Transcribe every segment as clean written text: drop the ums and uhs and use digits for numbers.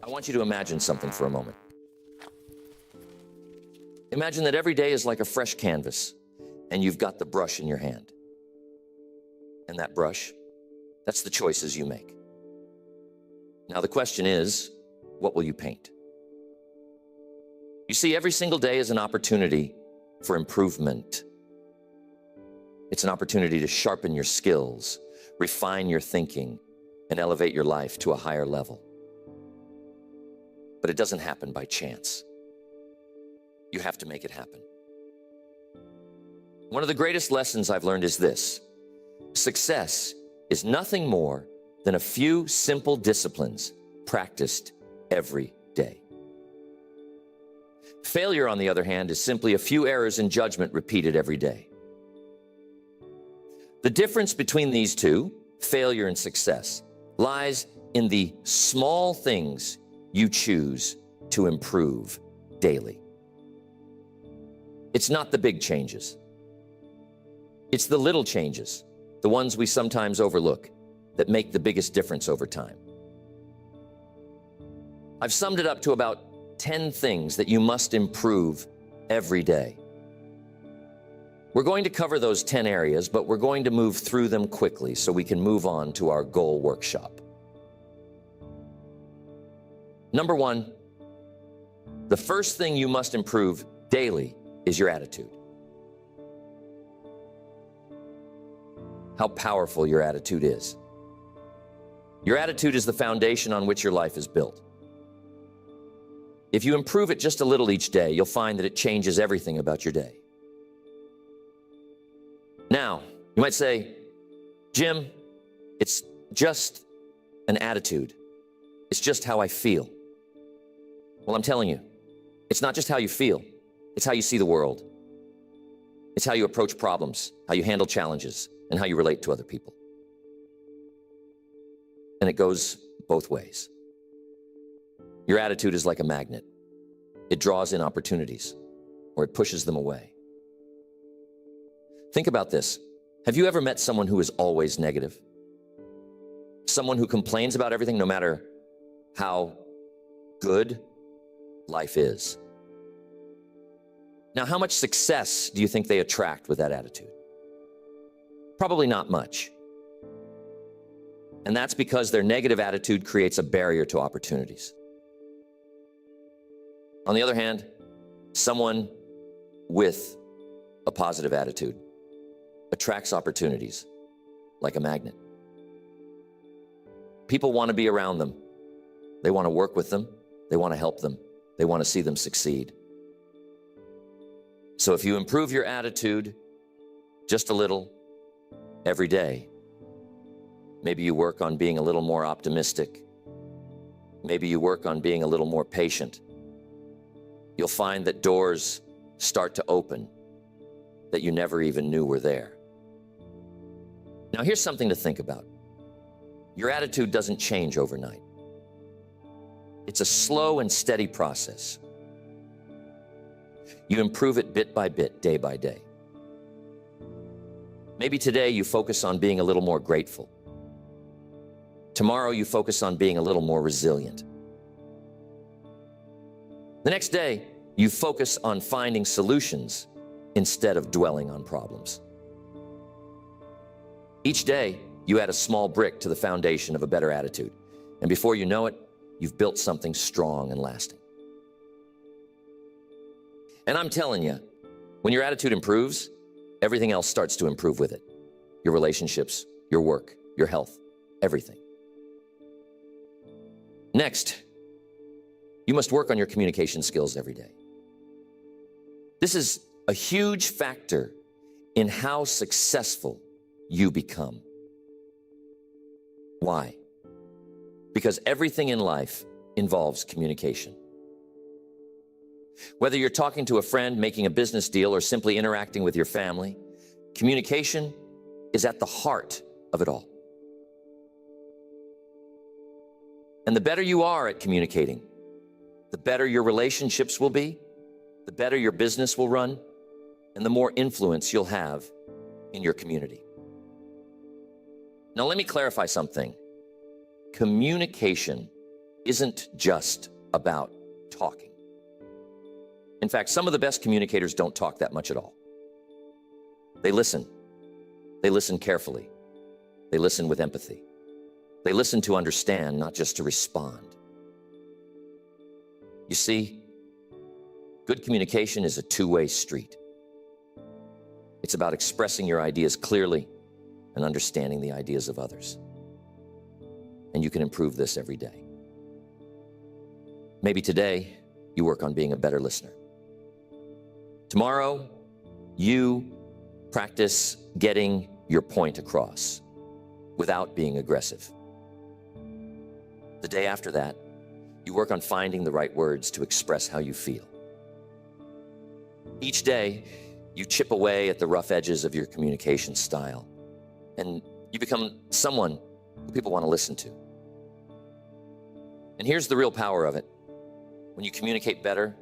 I want you to imagine something for a moment. Imagine that every day is like a fresh canvas, and you've got the brush in your hand. And that brush, that's the choices you make. Now the question is, what will you paint? You see, every single day is an opportunity for improvement. It's an opportunity to sharpen your skills, refine your thinking, and elevate your life to a higher level. But it doesn't happen by chance. You have to make it happen. One of the greatest lessons I've learned is this: success is nothing more than a few simple disciplines practiced every day. Failure, on the other hand, is simply a few errors in judgment repeated every day. The difference between these two, failure and success, lies in the small things you choose to improve daily. It's not the big changes. It's the little changes, the ones we sometimes overlook, that make the biggest difference over time. I've summed it up to about 10 things that you must improve every day. We're going to cover those 10 areas, but we're going to move through them quickly so we can move on to our goal workshop. Number one, the first thing you must improve daily is your attitude. How powerful your attitude is. Your attitude is the foundation on which your life is built. If you improve it just a little each day, you'll find that it changes everything about your day. Now, you might say, Jim, it's just an attitude. It's just how I feel. Well, I'm telling you, it's not just how you feel. It's how you see the world. It's how you approach problems, how you handle challenges, and how you relate to other people. And it goes both ways. Your attitude is like a magnet. It draws in opportunities, or it pushes them away. Think about this. Have you ever met someone who is always negative? Someone who complains about everything no matter how good life is? Now, how much success do you think they attract with that attitude? Probably not much. And that's because their negative attitude creates a barrier to opportunities. On the other hand, someone with a positive attitude attracts opportunities like a magnet. People want to be around them. They want to work with them. They want to help them. They want to see them succeed. So if you improve your attitude just a little every day, maybe you work on being a little more optimistic. Maybe you work on being a little more patient. You'll find that doors start to open that you never even knew were there. Now, here's something to think about. Your attitude doesn't change overnight. It's a slow and steady process. You improve it bit by bit, day by day. Maybe today you focus on being a little more grateful. Tomorrow you focus on being a little more resilient. The next day, you focus on finding solutions instead of dwelling on problems. Each day, you add a small brick to the foundation of a better attitude. And before you know it, you've built something strong and lasting. And I'm telling you, when your attitude improves, everything else starts to improve with it. Your relationships, your work, your health, everything. Next, you must work on your communication skills every day. This is a huge factor in how successful you become. Why? Because everything in life involves communication. Whether you're talking to a friend, making a business deal, or simply interacting with your family, communication is at the heart of it all. And the better you are at communicating, the better your relationships will be, the better your business will run, and the more influence you'll have in your community. Now, let me clarify something. Communication isn't just about talking. In fact, some of the best communicators don't talk that much at all. They listen. They listen carefully. They listen with empathy. They listen to understand, not just to respond. You see, good communication is a two-way street. It's about expressing your ideas clearly and understanding the ideas of others. And you can improve this every day. Maybe today you work on being a better listener. Tomorrow, you practice getting your point across without being aggressive. The day after that, you work on finding the right words to express how you feel. Each day, you chip away at the rough edges of your communication style, and you become someone who people want to listen to. And here's the real power of it. When you communicate better,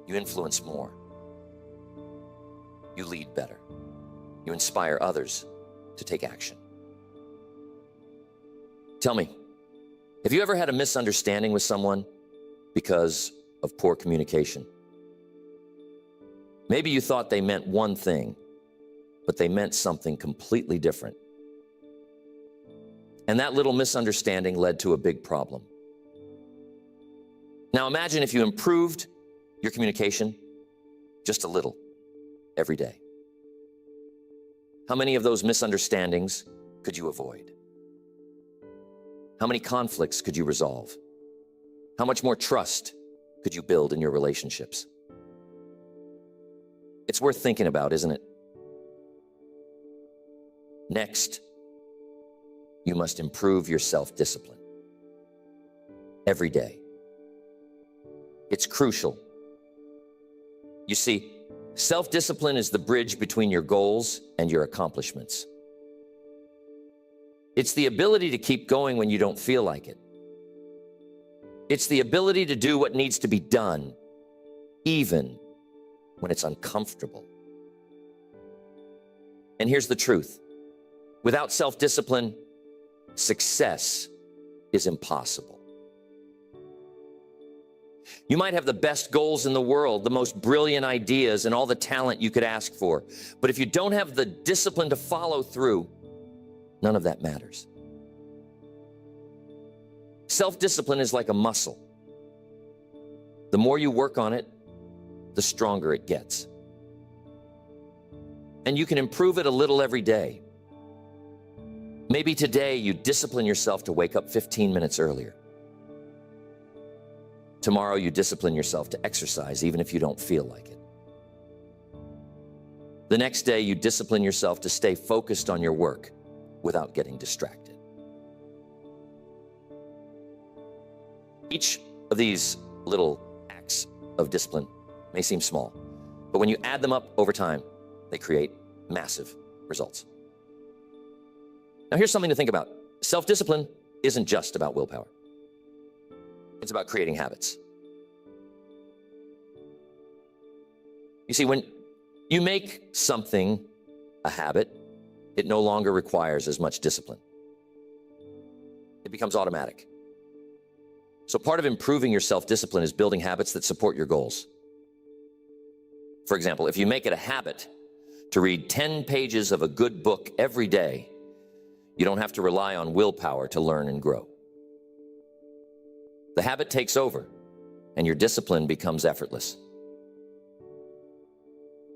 you influence more. You lead better. You inspire others to take action. Tell me, have you ever had a misunderstanding with someone because of poor communication? Maybe you thought they meant one thing, but they meant something completely different. And that little misunderstanding led to a big problem. Now imagine if you improved your communication just a little every day. How many of those misunderstandings could you avoid? How many conflicts could you resolve? How much more trust could you build in your relationships? It's worth thinking about, isn't it? Next, you must improve your self-discipline every day. It's crucial. You see, self-discipline is the bridge between your goals and your accomplishments. It's the ability to keep going when you don't feel like it. It's the ability to do what needs to be done, even when it's uncomfortable. And here's the truth. Without self-discipline, success is impossible. You might have the best goals in the world, the most brilliant ideas, and all the talent you could ask for. But if you don't have the discipline to follow through, none of that matters. Self-discipline is like a muscle. The more you work on it, the stronger it gets. And you can improve it a little every day. Maybe today you discipline yourself to wake up 15 minutes earlier. Tomorrow you discipline yourself to exercise even if you don't feel like it. The next day you discipline yourself to stay focused on your work without getting distracted. Each of these little acts of discipline may seem small, but when you add them up over time, they create massive results. Now here's something to think about. Self-discipline isn't just about willpower. It's about creating habits. You see, when you make something a habit, it no longer requires as much discipline. It becomes automatic. So part of improving your self-discipline is building habits that support your goals. For example, if you make it a habit to read 10 pages of a good book every day, you don't have to rely on willpower to learn and grow. The habit takes over, and your discipline becomes effortless.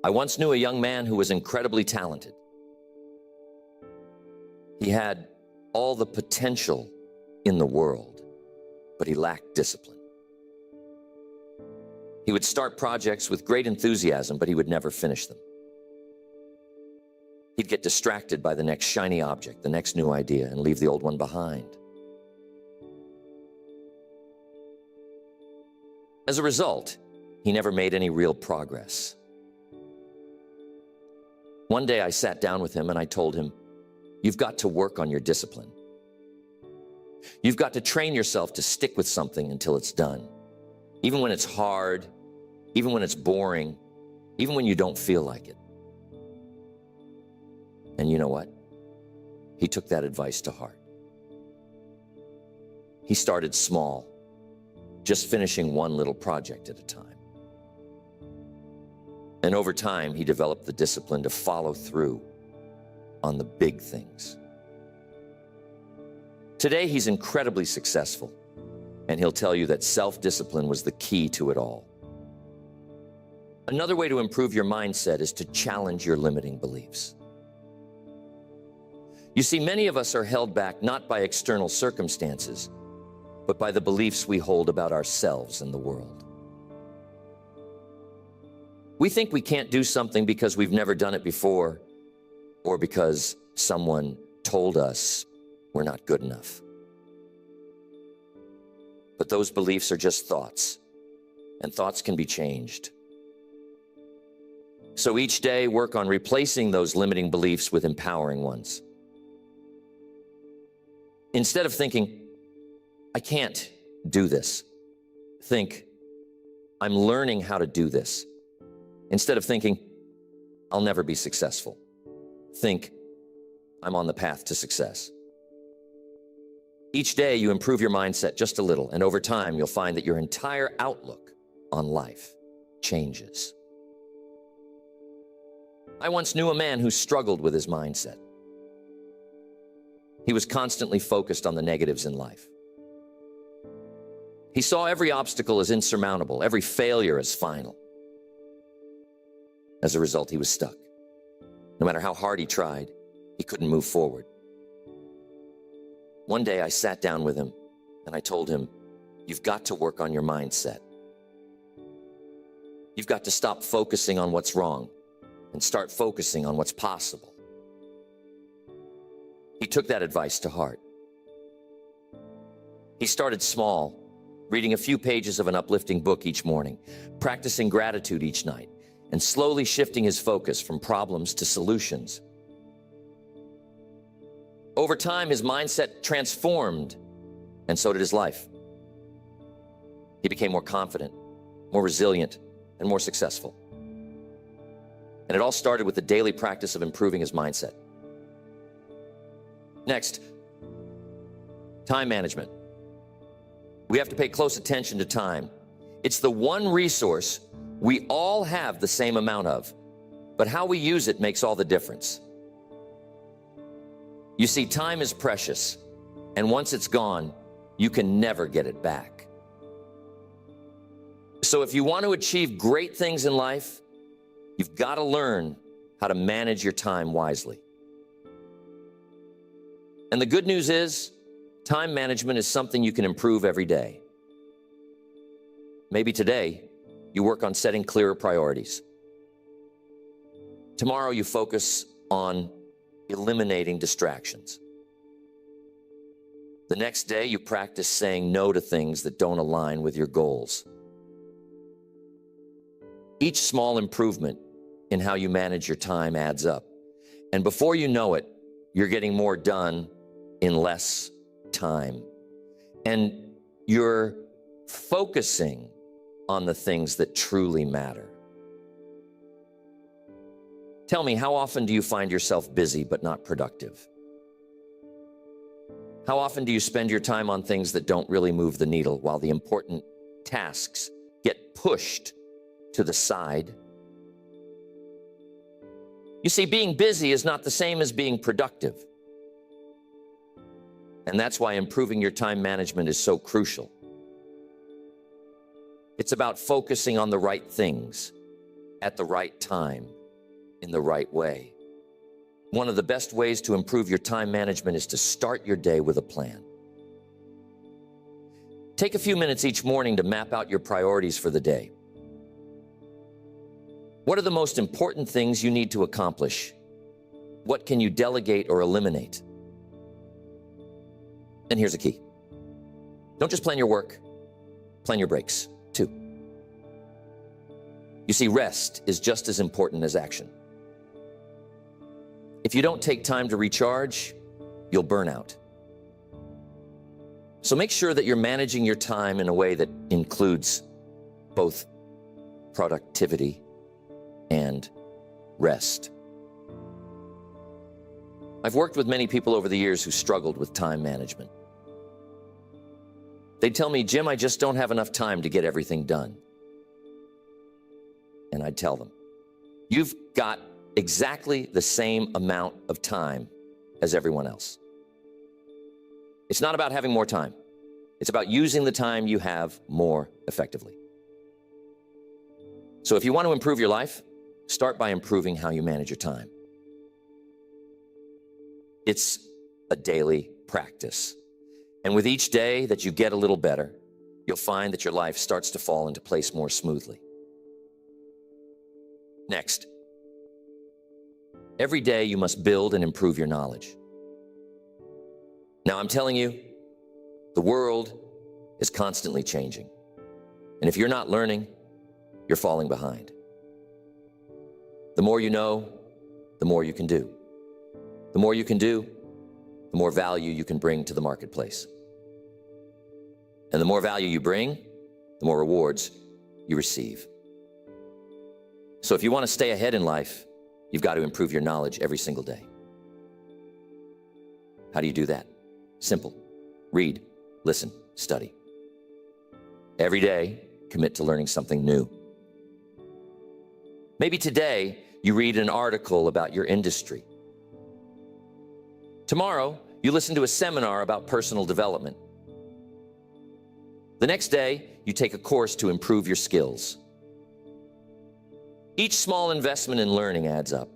I once knew a young man who was incredibly talented. He had all the potential in the world, but he lacked discipline. He would start projects with great enthusiasm, but he would never finish them. He'd get distracted by the next shiny object, the next new idea, and leave the old one behind. As a result, he never made any real progress. One day I sat down with him and I told him, "You've got to work on your discipline. You've got to train yourself to stick with something until it's done. Even when it's hard, even when it's boring, even when you don't feel like it." And you know what? He took that advice to heart. He started small, just finishing one little project at a time. And over time, he developed the discipline to follow through on the big things. Today, he's incredibly successful, and he'll tell you that self-discipline was the key to it all. Another way to improve your mindset is to challenge your limiting beliefs. You see, many of us are held back not by external circumstances, but by the beliefs we hold about ourselves and the world. We think we can't do something because we've never done it before, or because someone told us we're not good enough. But those beliefs are just thoughts, and thoughts can be changed. So each day, work on replacing those limiting beliefs with empowering ones. Instead of thinking, I can't do this, think, I'm learning how to do this. Instead of thinking, I'll never be successful, think, I'm on the path to success. Each day you improve your mindset just a little, and over time you'll find that your entire outlook on life changes. I once knew a man who struggled with his mindset. He was constantly focused on the negatives in life. He saw every obstacle as insurmountable, every failure as final. As a result, he was stuck. No matter how hard he tried, he couldn't move forward. One day I sat down with him and I told him, you've got to work on your mindset. You've got to stop focusing on what's wrong and start focusing on what's possible. He took that advice to heart. He started small, reading a few pages of an uplifting book each morning, practicing gratitude each night, and slowly shifting his focus from problems to solutions. Over time, his mindset transformed, and so did his life. He became more confident, more resilient, and more successful. And it all started with the daily practice of improving his mindset. Next, time management. We have to pay close attention to time. It's the one resource we all have the same amount of, but how we use it makes all the difference. You see, time is precious, and once it's gone, you can never get it back. So if you want to achieve great things in life, you've got to learn how to manage your time wisely. And the good news is, time management is something you can improve every day. Maybe today, you work on setting clearer priorities. Tomorrow, you focus on eliminating distractions. The next day, you practice saying no to things that don't align with your goals. Each small improvement in how you manage your time adds up. And before you know it, you're getting more done in less time. And you're focusing on the things that truly matter. Tell me, how often do you find yourself busy but not productive? How often do you spend your time on things that don't really move the needle while the important tasks get pushed to the side? You see, being busy is not the same as being productive. And that's why improving your time management is so crucial. It's about focusing on the right things at the right time in the right way. One of the best ways to improve your time management is to start your day with a plan. Take a few minutes each morning to map out your priorities for the day. What are the most important things you need to accomplish? What can you delegate or eliminate? And here's the key. Don't just plan your work, plan your breaks too. You see, rest is just as important as action. If you don't take time to recharge, you'll burn out. So make sure that you're managing your time in a way that includes both productivity and rest. I've worked with many people over the years who struggled with time management. They'd tell me, Jim, I just don't have enough time to get everything done. And I'd tell them, you've got exactly the same amount of time as everyone else. It's not about having more time. It's about using the time you have more effectively. So if you want to improve your life, start by improving how you manage your time. It's a daily practice. And with each day that you get a little better, you'll find that your life starts to fall into place more smoothly. Next, every day you must build and improve your knowledge. Now, I'm telling you, the world is constantly changing. And if you're not learning, you're falling behind. The more you know, the more you can do. The more you can do, the more value you can bring to the marketplace. And the more value you bring, the more rewards you receive. So if you want to stay ahead in life, you've got to improve your knowledge every single day. How do you do that? Simple. Read, listen, study. Every day, commit to learning something new. Maybe today, you read an article about your industry. Tomorrow, you listen to a seminar about personal development. The next day, you take a course to improve your skills. Each small investment in learning adds up.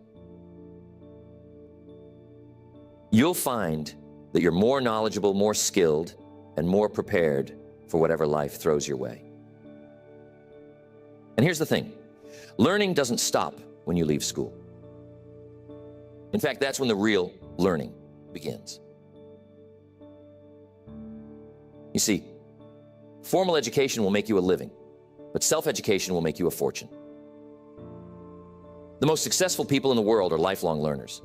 You'll find that you're more knowledgeable, more skilled, and more prepared for whatever life throws your way. And here's the thing. Learning doesn't stop when you leave school. In fact, that's when the real learning begins. You see, formal education will make you a living, but self-education will make you a fortune. The most successful people in the world are lifelong learners.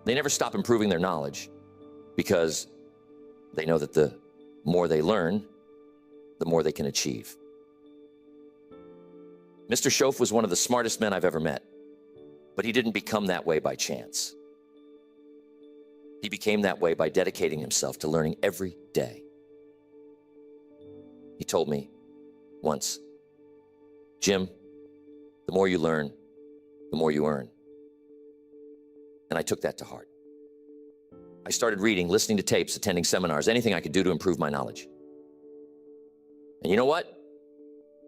They never stop improving their knowledge because they know that the more they learn, the more they can achieve. Mr. Schoaf was one of the smartest men I've ever met, but he didn't become that way by chance. He became that way by dedicating himself to learning every day. He told me once, Jim, the more you learn, the more you earn. And I took that to heart. I started reading, listening to tapes, attending seminars, anything I could do to improve my knowledge. And you know what?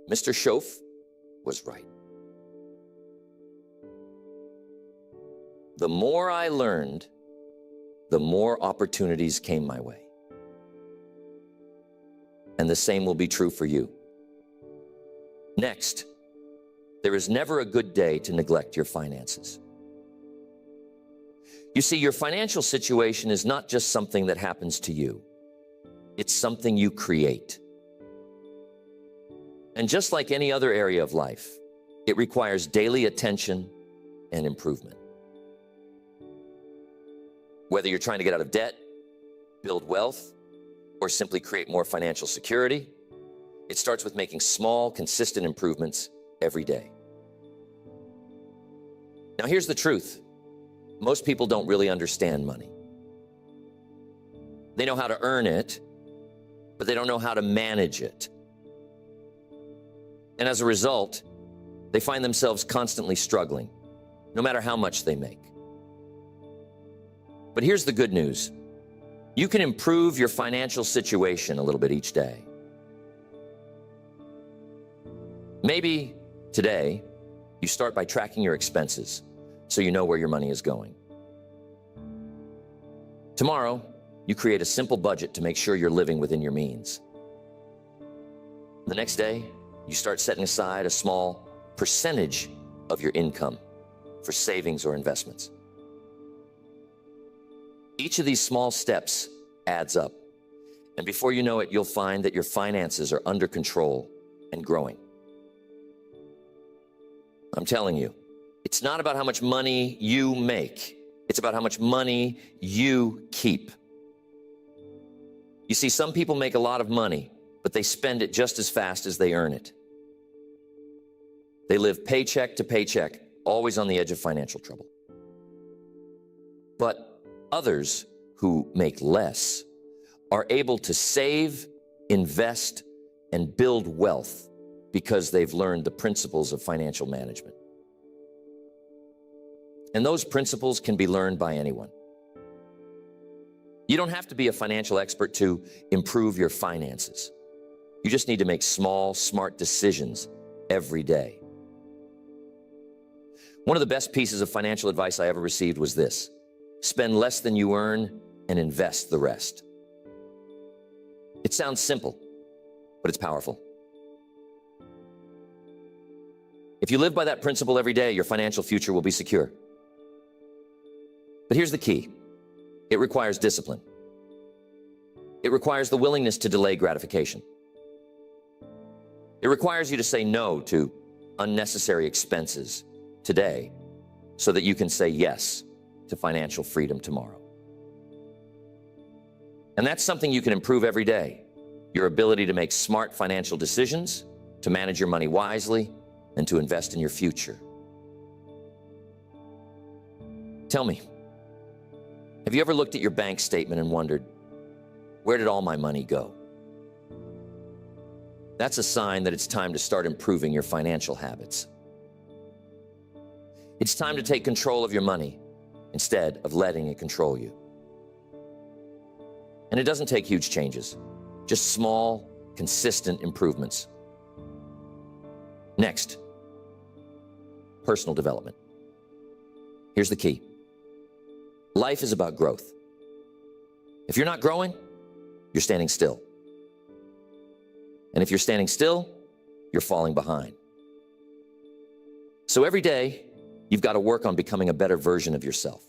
Mr. Schoaf was right. The more I learned, the more opportunities came my way. And the same will be true for you. Next, there is never a good day to neglect your finances. You see, your financial situation is not just something that happens to you. It's something you create. And just like any other area of life, it requires daily attention and improvement. Whether you're trying to get out of debt, build wealth, or simply create more financial security, it starts with making small, consistent improvements every day. Now, here's the truth. Most people don't really understand money. They know how to earn it, but they don't know how to manage it. And as a result, they find themselves constantly struggling, no matter how much they make. But here's the good news. You can improve your financial situation a little bit each day. Maybe today, you start by tracking your expenses so you know where your money is going. Tomorrow, you create a simple budget to make sure you're living within your means. The next day, you start setting aside a small percentage of your income for savings or investments. Each of these small steps adds up. And before you know it, you'll find that your finances are under control and growing. I'm telling you, it's not about how much money you make. It's about how much money you keep. You see, some people make a lot of money, but they spend it just as fast as they earn it. They live paycheck to paycheck, always on the edge of financial trouble. But others who make less are able to save, invest, and build wealth because they've learned the principles of financial management. And those principles can be learned by anyone. You don't have to be a financial expert to improve your finances. You just need to make small, smart decisions every day. One of the best pieces of financial advice I ever received was this: spend less than you earn and invest the rest. It sounds simple, but it's powerful. If you live by that principle every day, your financial future will be secure. But here's the key. It requires discipline. It requires the willingness to delay gratification. It requires you to say no to unnecessary expenses today so that you can say yes to financial freedom tomorrow. And that's something you can improve every day. Your ability to make smart financial decisions, to manage your money wisely, and to invest in your future. Tell me, have you ever looked at your bank statement and wondered, where did all my money go? That's a sign that it's time to start improving your financial habits. It's time to take control of your money instead of letting it control you. And it doesn't take huge changes, just small, consistent improvements. Next, personal development. Here's the key. Life is about growth. If you're not growing, you're standing still. And if you're standing still, you're falling behind. So every day, you've got to work on becoming a better version of yourself.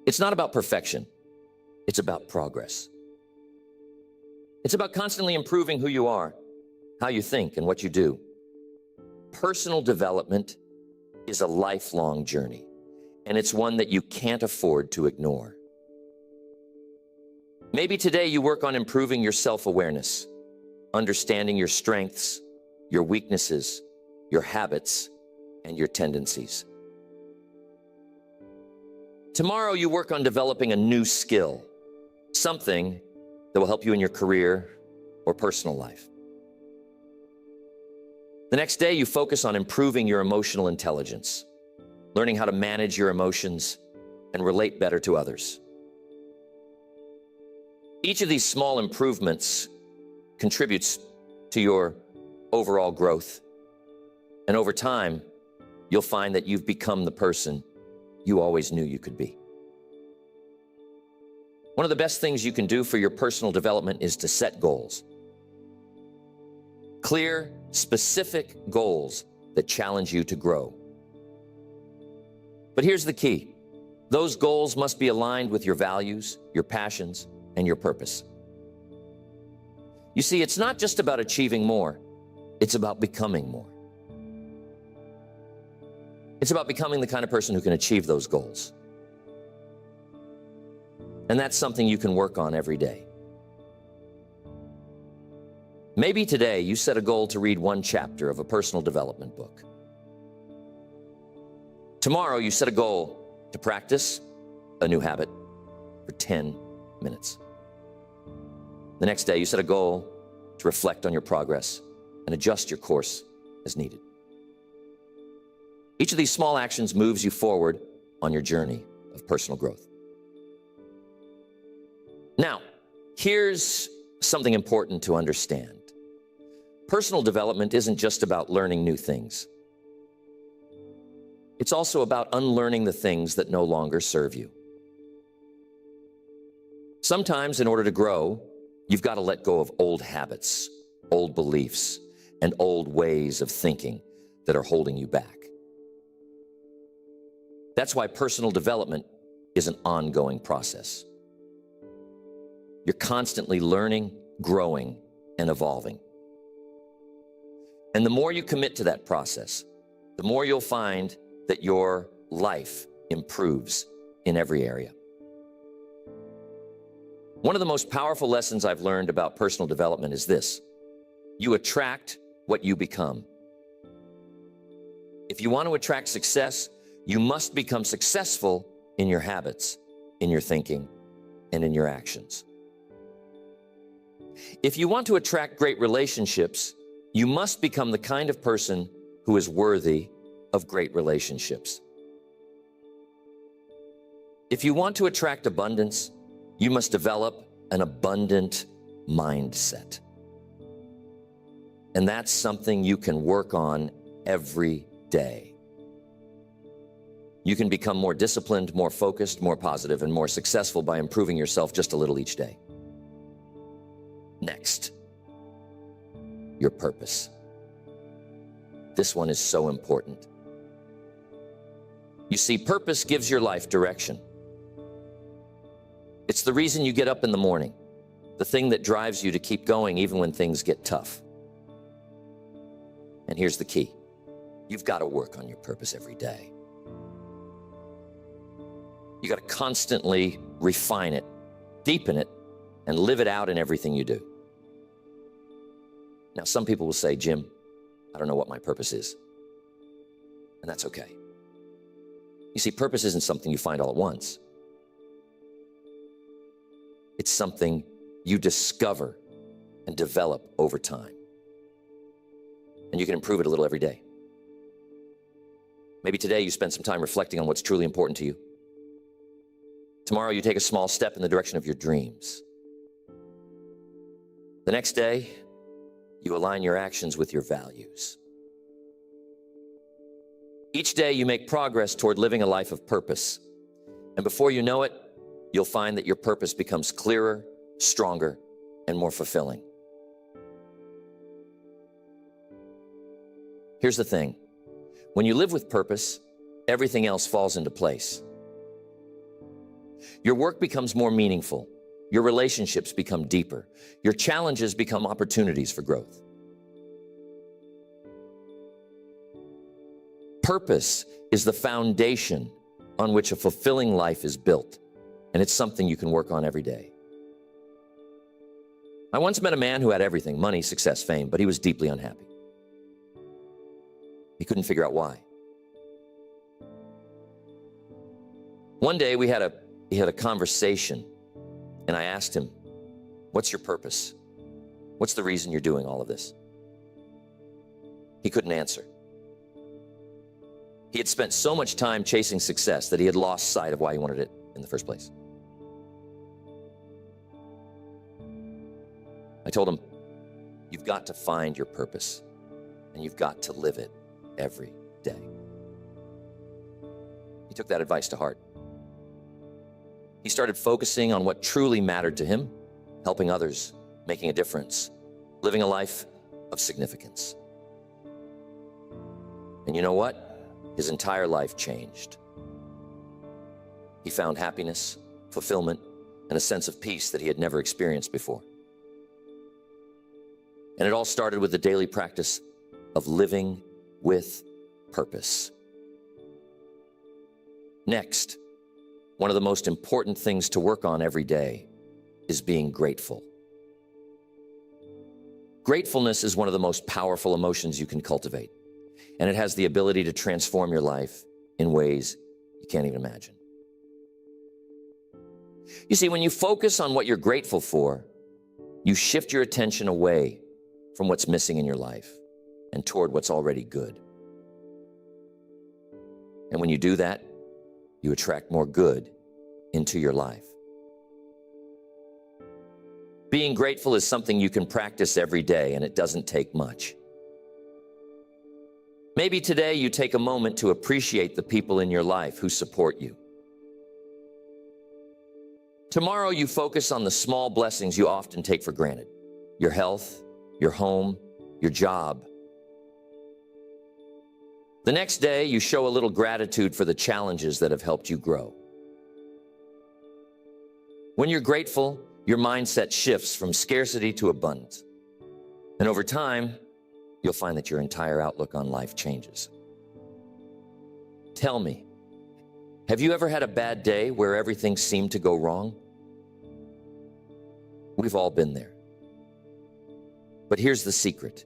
It's not about perfection. It's about progress. It's about constantly improving who you are, how you think, and what you do. Personal development is a lifelong journey, and it's one that you can't afford to ignore. Maybe today you work on improving your self-awareness, understanding your strengths, your weaknesses, your habits, and your tendencies. Tomorrow you work on developing a new skill, something that will help you in your career or personal life. The next day you focus on improving your emotional intelligence, learning how to manage your emotions and relate better to others. Each of these small improvements contributes to your overall growth. And over time, you'll find that you've become the person you always knew you could be. One of the best things you can do for your personal development is to set goals. Clear, specific goals that challenge you to grow. But here's the key. Those goals must be aligned with your values, your passions, and your purpose. You see, it's not just about achieving more, it's about becoming more. It's about becoming the kind of person who can achieve those goals. And that's something you can work on every day. Maybe today you set a goal to read one chapter of a personal development book. Tomorrow you set a goal to practice a new habit for 10 minutes. The next day you set a goal to reflect on your progress and adjust your course as needed. Each of these small actions moves you forward on your journey of personal growth. Now, here's something important to understand. Personal development isn't just about learning new things. It's also about unlearning the things that no longer serve you. Sometimes, in order to grow, you've got to let go of old habits, old beliefs, and old ways of thinking that are holding you back. That's why personal development is an ongoing process. You're constantly learning, growing, and evolving. And the more you commit to that process, the more you'll find that your life improves in every area. One of the most powerful lessons I've learned about personal development is this: you attract what you become. If you want to attract success, you must become successful in your habits, in your thinking, and in your actions. If you want to attract great relationships, you must become the kind of person who is worthy of great relationships. If you want to attract abundance, you must develop an abundant mindset. And that's something you can work on every day. You can become more disciplined, more focused, more positive, and more successful by improving yourself just a little each day. Next, your purpose. This one is so important. You see, purpose gives your life direction. It's the reason you get up in the morning, the thing that drives you to keep going even when things get tough. And here's the key. You've got to work on your purpose every day. You got to constantly refine it, deepen it, and live it out in everything you do. Now, some people will say, Jim, I don't know what my purpose is. And that's okay. You see, purpose isn't something you find all at once. It's something you discover and develop over time. And you can improve it a little every day. Maybe today you spend some time reflecting on what's truly important to you. Tomorrow you take a small step in the direction of your dreams. The next day, you align your actions with your values. Each day you make progress toward living a life of purpose. And before you know it, you'll find that your purpose becomes clearer, stronger, and more fulfilling. Here's the thing. When you live with purpose, everything else falls into place. Your work becomes more meaningful. Your relationships become deeper. Your challenges become opportunities for growth. Purpose is the foundation on which a fulfilling life is built, and it's something you can work on every day. I once met a man who had everything, money, success, fame, but he was deeply unhappy. He couldn't figure out why. One day we had a conversation, and I asked him, what's your purpose? What's the reason you're doing all of this? He couldn't answer. He had spent so much time chasing success that he had lost sight of why he wanted it in the first place. I told him, you've got to find your purpose, and you've got to live it every day. He took that advice to heart. He started focusing on what truly mattered to him, helping others, making a difference, living a life of significance. And you know what? His entire life changed. He found happiness, fulfillment, and a sense of peace that he had never experienced before. And it all started with the daily practice of living with purpose. Next, one of the most important things to work on every day is being grateful. Gratefulness is one of the most powerful emotions you can cultivate, and it has the ability to transform your life in ways you can't even imagine. You see, when you focus on what you're grateful for, you shift your attention away from what's missing in your life and toward what's already good. And when you do that, you attract more good into your life. Being grateful is something you can practice every day, and it doesn't take much. Maybe today you take a moment to appreciate the people in your life who support you. Tomorrow you focus on the small blessings you often take for granted: your health, your home, your job. The next day you show a little gratitude for the challenges that have helped you grow. When you're grateful, your mindset shifts from scarcity to abundance. And over time, you'll find that your entire outlook on life changes. Tell me, have you ever had a bad day where everything seemed to go wrong? We've all been there. But here's the secret.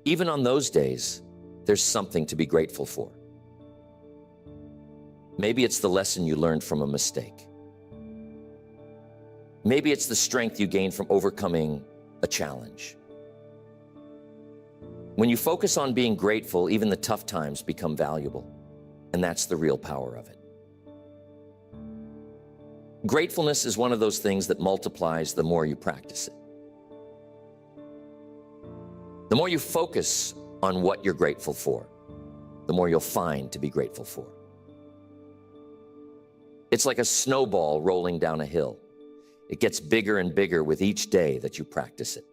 Even on those days, there's something to be grateful for. Maybe it's the lesson you learned from a mistake. Maybe it's the strength you gain from overcoming a challenge. When you focus on being grateful, even the tough times become valuable, and that's the real power of it. Gratefulness is one of those things that multiplies the more you practice it. The more you focus on what you're grateful for, the more you'll find to be grateful for. It's like a snowball rolling down a hill. It gets bigger and bigger with each day that you practice it.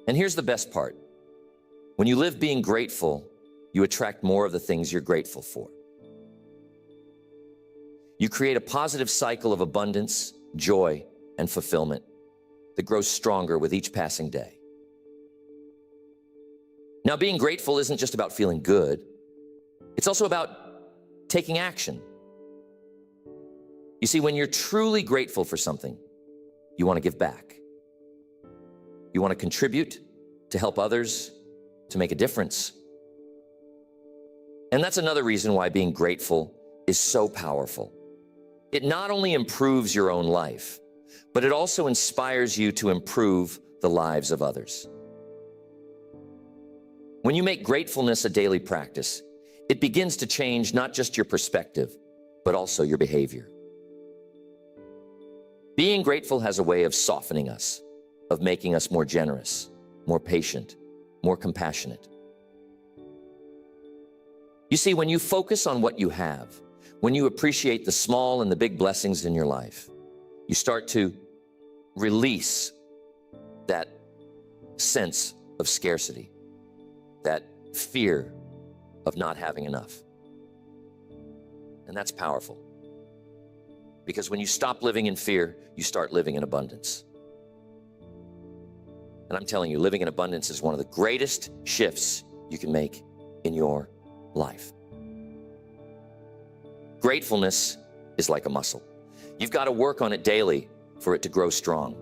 And here's the best part. When you live being grateful, you attract more of the things you're grateful for. You create a positive cycle of abundance, joy, and fulfillment that grows stronger with each passing day. Now, being grateful isn't just about feeling good. It's also about taking action. You see, when you're truly grateful for something, you want to give back. You want to contribute, to help others, to make a difference. And that's another reason why being grateful is so powerful. It not only improves your own life, but it also inspires you to improve the lives of others. When you make gratefulness a daily practice, it begins to change not just your perspective, but also your behavior. Being grateful has a way of softening us, of making us more generous, more patient, more compassionate. You see, when you focus on what you have, when you appreciate the small and the big blessings in your life, you start to release that sense of scarcity, that fear of not having enough. And that's powerful. Because when you stop living in fear, you start living in abundance. And I'm telling you, living in abundance is one of the greatest shifts you can make in your life. Gratefulness is like a muscle. You've got to work on it daily for it to grow strong.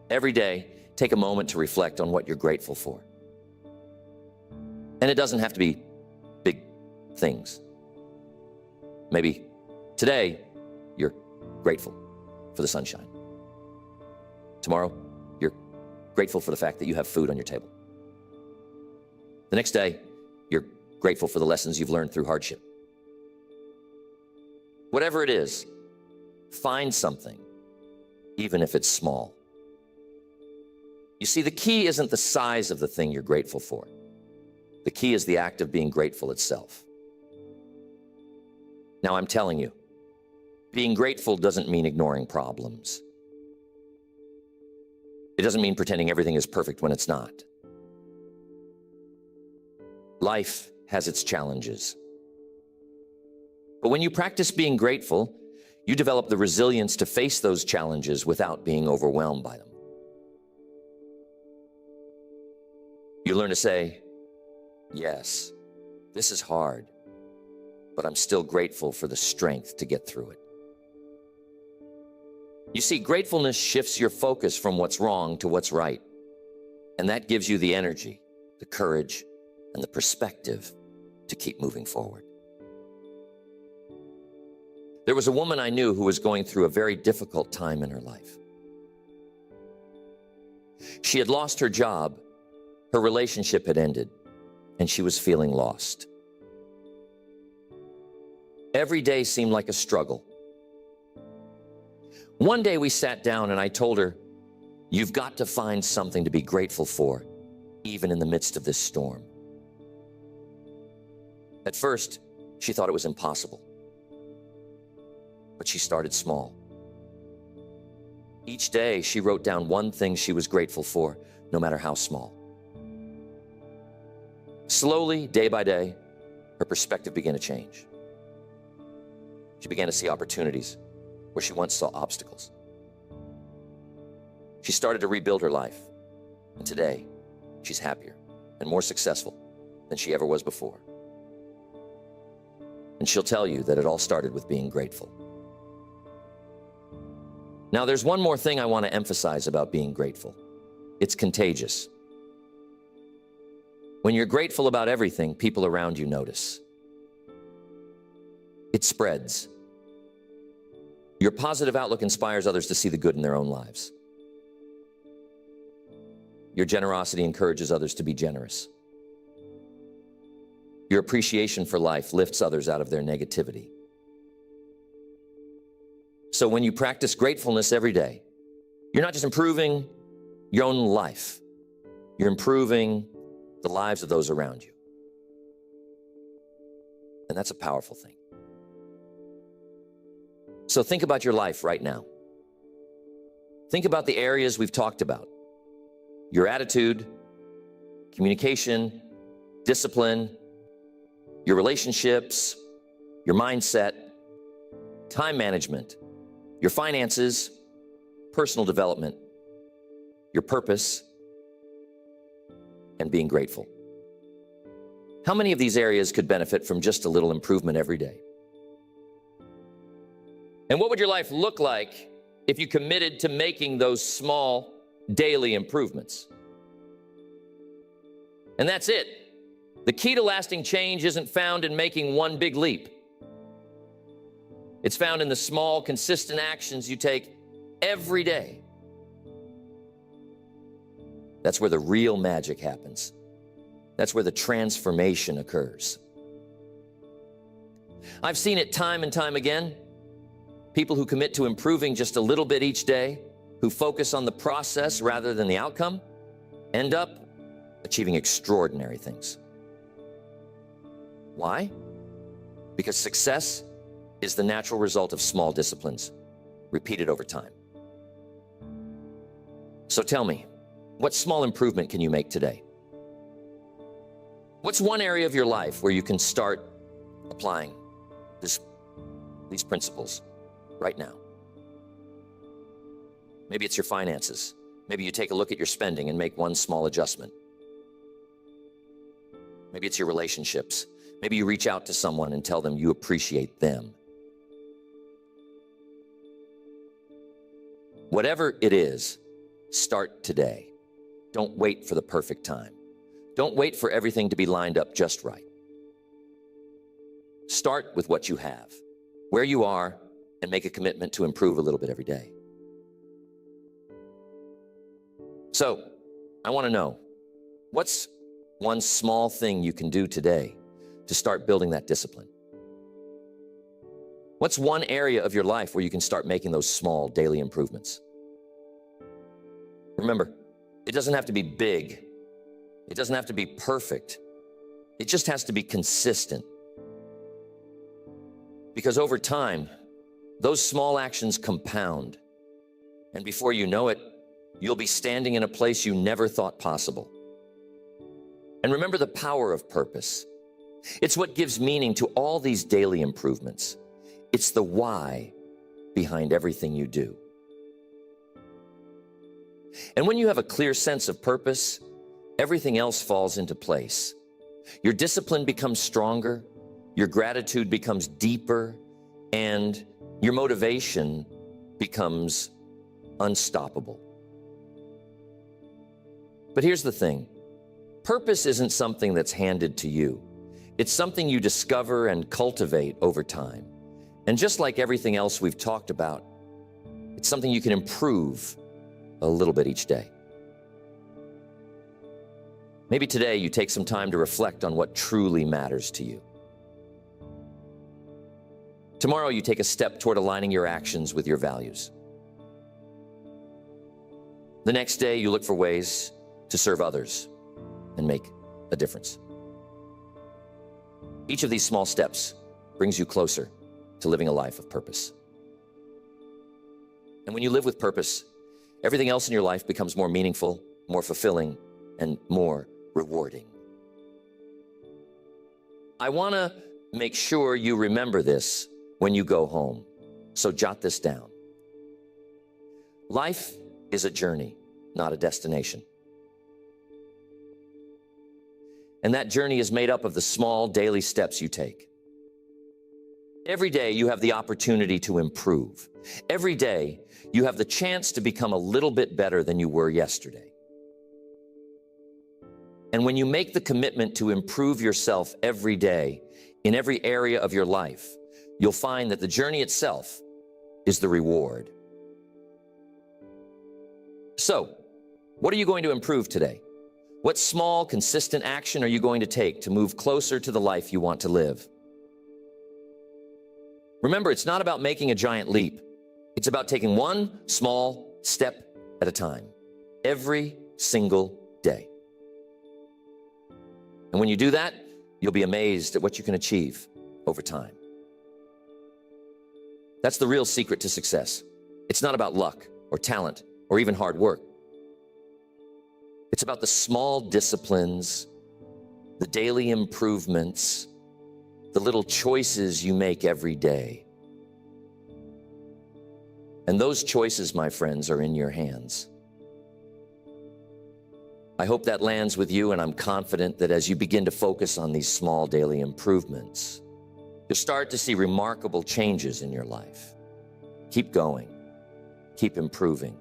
Every day, take a moment to reflect on what you're grateful for. And it doesn't have to be big things. Maybe today, you're grateful for the sunshine. Tomorrow, you're grateful for the fact that you have food on your table. The next day, you're grateful for the lessons you've learned through hardship. Whatever it is, find something, even if it's small. You see, the key isn't the size of the thing you're grateful for. The key is the act of being grateful itself. Now, I'm telling you, being grateful doesn't mean ignoring problems. It doesn't mean pretending everything is perfect when it's not. Life has its challenges. But when you practice being grateful, you develop the resilience to face those challenges without being overwhelmed by them. You learn to say, yes, this is hard, but I'm still grateful for the strength to get through it. You see, gratefulness shifts your focus from what's wrong to what's right. And that gives you the energy, the courage, and the perspective to keep moving forward. There was a woman I knew who was going through a very difficult time in her life. She had lost her job, her relationship had ended, and she was feeling lost. Every day seemed like a struggle. One day we sat down and I told her, you've got to find something to be grateful for, even in the midst of this storm. At first, she thought it was impossible. But she started small. Each day, she wrote down one thing she was grateful for, no matter how small. Slowly, day by day, her perspective began to change. She began to see opportunities where she once saw obstacles. She started to rebuild her life, and today, she's happier and more successful than she ever was before. And she'll tell you that it all started with being grateful. Now, there's one more thing I want to emphasize about being grateful. It's contagious. When you're grateful about everything, people around you notice. It spreads. Your positive outlook inspires others to see the good in their own lives. Your generosity encourages others to be generous. Your appreciation for life lifts others out of their negativity. So when you practice gratefulness every day, you're not just improving your own life, you're improving the lives of those around you. And that's a powerful thing. So think about your life right now. Think about the areas we've talked about. Your attitude, communication, discipline, your relationships, your mindset, time management, your finances, personal development, your purpose, and being grateful. How many of these areas could benefit from just a little improvement every day? And what would your life look like if you committed to making those small daily improvements? And that's it. The key to lasting change isn't found in making one big leap. It's found in the small, consistent actions you take every day. That's where the real magic happens. That's where the transformation occurs. I've seen it time and time again. People who commit to improving just a little bit each day, who focus on the process rather than the outcome, end up achieving extraordinary things. Why? Because success is the natural result of small disciplines, repeated over time. So tell me, what small improvement can you make today? What's one area of your life where you can start applying these principles right now? Maybe it's your finances. Maybe you take a look at your spending and make one small adjustment. Maybe it's your relationships. Maybe you reach out to someone and tell them you appreciate them. Whatever it is, start today. Don't wait for the perfect time. Don't wait for everything to be lined up just right. Start with what you have, where you are, and make a commitment to improve a little bit every day. So, I want to know, what's one small thing you can do today to start building that discipline? What's one area of your life where you can start making those small daily improvements? Remember, it doesn't have to be big. It doesn't have to be perfect. It just has to be consistent. Because over time, those small actions compound. And before you know it, you'll be standing in a place you never thought possible. And remember the power of purpose. It's what gives meaning to all these daily improvements. It's the why behind everything you do. And when you have a clear sense of purpose, everything else falls into place. Your discipline becomes stronger, your gratitude becomes deeper, and your motivation becomes unstoppable. But here's the thing. Purpose isn't something that's handed to you. It's something you discover and cultivate over time. And just like everything else we've talked about, it's something you can improve a little bit each day. Maybe today you take some time to reflect on what truly matters to you. Tomorrow you take a step toward aligning your actions with your values. The next day you look for ways to serve others and make a difference. Each of these small steps brings you closer to living a life of purpose. And when you live with purpose, everything else in your life becomes more meaningful, more fulfilling, and more rewarding. I want to make sure you remember this when you go home, so jot this down. Life is a journey, not a destination. And that journey is made up of the small daily steps you take. Every day you have the opportunity to improve. Every day you have the chance to become a little bit better than you were yesterday. And when you make the commitment to improve yourself every day in every area of your life, you'll find that the journey itself is the reward. So, what are you going to improve today? What small, consistent action are you going to take to move closer to the life you want to live? Remember, it's not about making a giant leap. It's about taking one small step at a time, every single day. And when you do that, you'll be amazed at what you can achieve over time. That's the real secret to success. It's not about luck or talent or even hard work. It's about the small disciplines, the daily improvements, the little choices you make every day. And those choices, my friends, are in your hands. I hope that lands with you, and I'm confident that as you begin to focus on these small daily improvements, you'll start to see remarkable changes in your life. Keep going. Keep improving.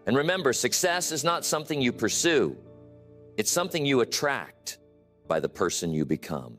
And remember, success is not something you pursue. It's something you attract by the person you become.